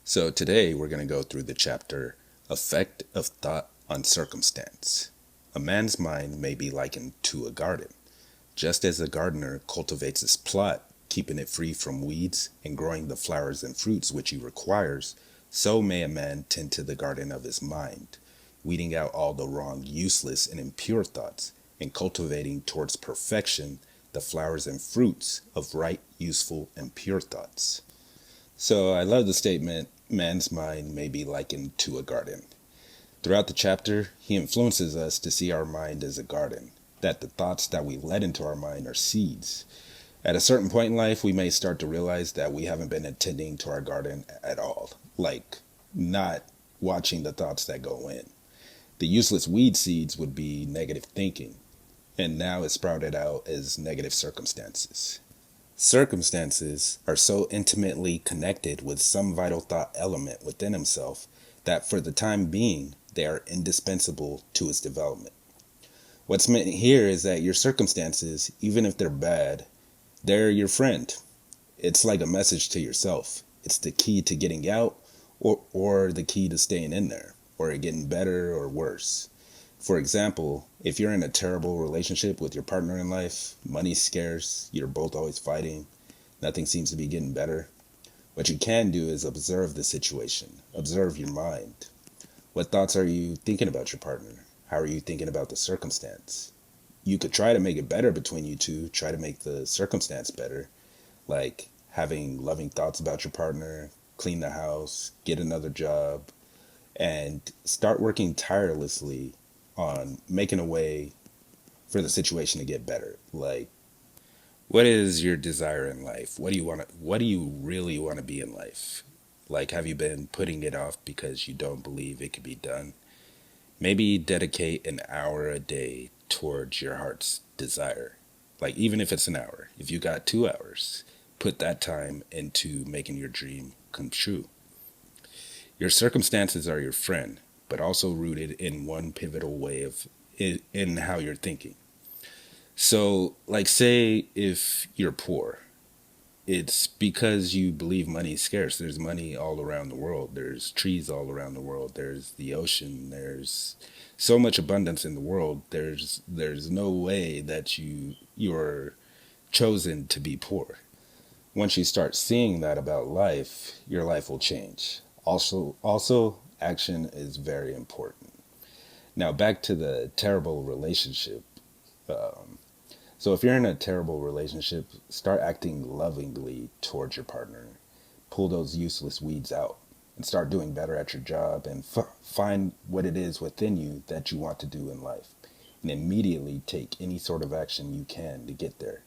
So today we're going to go through the chapter Effect of Thought on Circumstance. A man's mind may be likened to a garden. Just as a gardener cultivates his plot, keeping it free from weeds and growing the flowers and fruits which he requires, so may a man tend to the garden of his mind, weeding out all the wrong, useless, and impure thoughts, and cultivating towards perfection the flowers and fruits of right, useful, and pure thoughts. So I love the statement, man's mind may be likened to a garden. Throughout the chapter, he influences us to see our mind as a garden, that the thoughts that we let into our mind are seeds. At a certain point in life, we may start to realize that we haven't been attending to our garden at all, like not watching the thoughts that go in. The useless weed seeds would be negative thinking, and now it's sprouted out as negative circumstances. Circumstances are so intimately connected with some vital thought element within himself that for the time being, they are indispensable to his development. What's meant here is that your circumstances, even if they're bad, they're your friend. It's like a message to yourself. It's the key to getting out or the key to staying in there, or getting better or worse. For example, if you're in a terrible relationship with your partner in life, money's scarce, you're both always fighting, nothing seems to be getting better, what you can do is observe the situation, observe your mind. What thoughts are you thinking about your partner? How are you thinking about the circumstance? You could try to make it better between you two, try to make the circumstance better, like having loving thoughts about your partner, clean the house, get another job, and start working tirelessly on making a way for the situation to get better. Like, what is your desire in life? What do you really want to be in life? Like, have you been putting it off because you don't believe it could be done? Maybe dedicate an hour a day towards your heart's desire. Like, even if it's an hour, if you got 2 hours, put that time into making your dream come true. Your circumstances are your friend, but also rooted in one pivotal way of in how you're thinking. So, like, say if you're poor, it's because you believe money is scarce. There's money all around the world. There's trees all around the world. There's the ocean. There's so much abundance in the world. There's no way that you're chosen to be poor. Once you start seeing that about life, your life will change. Also, action is very important. Now, back to the terrible relationship. Um, so, if you're in a terrible relationship, start acting lovingly towards your partner. Pull those useless weeds out and start doing better at your job and find what it is within you that you want to do in life. And immediately take any sort of action you can to get there.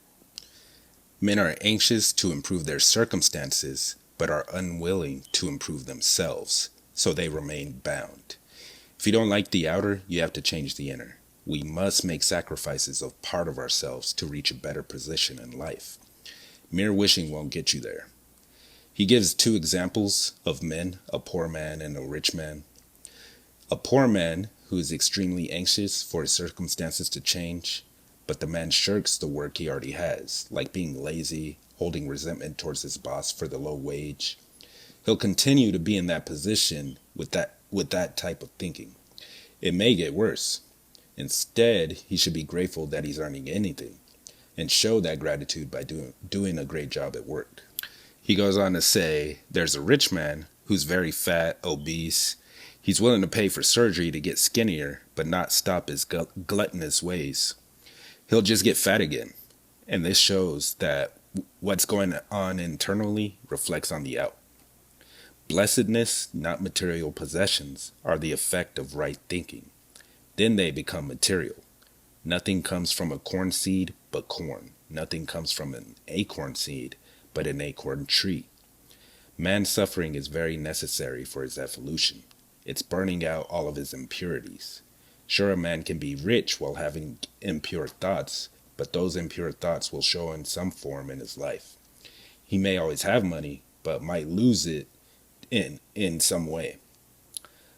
Men are anxious to improve their circumstances, but are unwilling to improve themselves, so they remain bound. If you don't like the outer, you have to change the inner. We must make sacrifices of part of ourselves to reach a better position in life. Mere wishing won't get you there. He gives two examples of men, a poor man and a rich man. A poor man who is extremely anxious for his circumstances to change, but the man shirks the work he already has, like being lazy, holding resentment towards his boss for the low wage. He'll continue to be in that position with that type of thinking. It may get worse. Instead, he should be grateful that he's earning anything and show that gratitude by doing a great job at work. He goes on to say, there's a rich man who's very fat, obese. He's willing to pay for surgery to get skinnier, but not stop his gluttonous ways. He'll just get fat again. And this shows that what's going on internally reflects on the out. Blessedness, not material possessions, are the effect of right thinking. Then they become material. Nothing comes from a corn seed but corn. Nothing comes from an acorn seed but an acorn tree. Man's suffering is very necessary for his evolution. It's burning out all of his impurities. Sure, a man can be rich while having impure thoughts, but those impure thoughts will show in some form in his life. He may always have money, but might lose it in some way.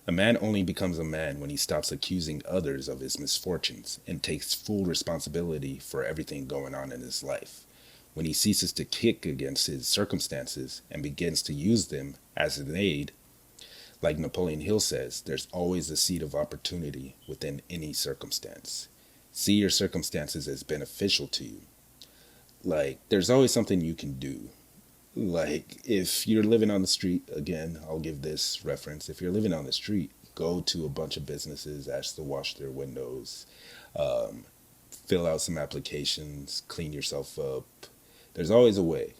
A man only becomes a man when he stops accusing others of his misfortunes and takes full responsibility for everything going on in his life. When he ceases to kick against his circumstances and begins to use them as an aid, like Napoleon Hill says, there's always a seed of opportunity within any circumstance. See your circumstances as beneficial to you. Like, there's always something you can do. Like, if you're living on the street, again, I'll give this reference. If you're living on the street, go to a bunch of businesses, ask to wash their windows, um, fill out some applications, clean yourself up. There's always a way.